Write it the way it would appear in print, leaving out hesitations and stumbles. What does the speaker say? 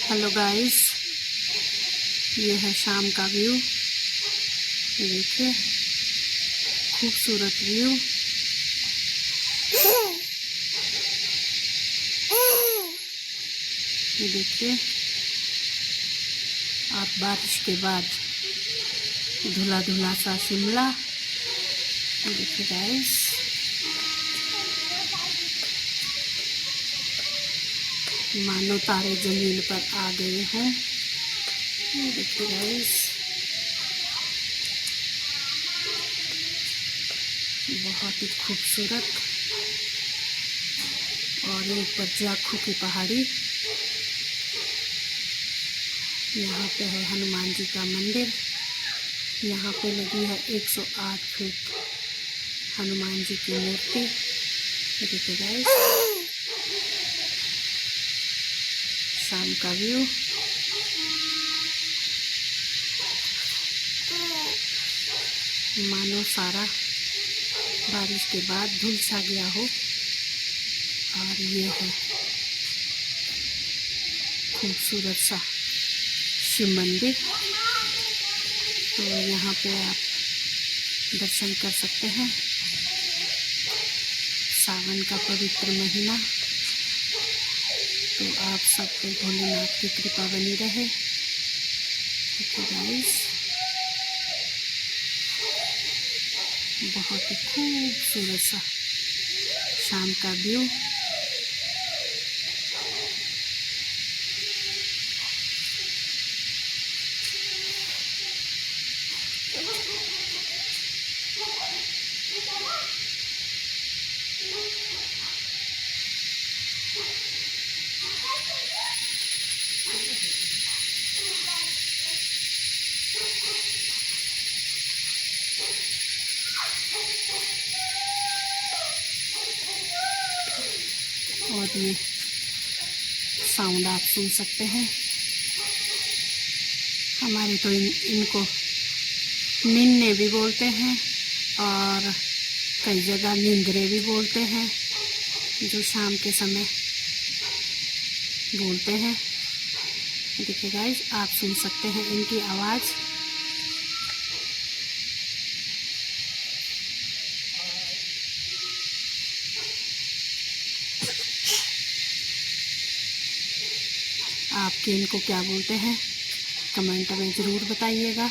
Hello guys, ये है शाम का व्यू। ये देखिए खूबसूरत व्यू। ये देखिए, और बारिश के बाद धुला धुला सा शिमला। ये देखिए गाइस, मानो तारे जमीन पर आ गए हैं। ये देखिए गाइस, बहुत ही खूबसूरत। और ये ऊपर जाखू की पहाड़ी। यहाँ पे है हनुमान जी का मंदिर। यहाँ पे लगी है 108 फीट हनुमान जी की मूर्ति। ये देखिए गाइस, शाम का व्यू। मानो सारा बारिश के बाद धुल सा गया हो। और ये है खूबसूरत सा शिव मंदिर। तो यहाँ पे आप दर्शन कर सकते हैं। सावन का पवित्र महीना। तो आप सबको भोलेनाथ की कृपा बनी रहे। देखिए गाइस, बहुत ही खूबसूरत सा शाम का व्यू। और ये साउंड आप सुन सकते हैं। हमारे तो इनको निन्ने भी बोलते हैं और कई जगह नींदरे भी बोलते हैं, जो शाम के समय बोलते हैं। देखिए गाइस, आप सुन सकते हैं इनकी आवाज़। आपके इनको क्या बोलते हैं, कमेंट में ज़रूर बताइएगा।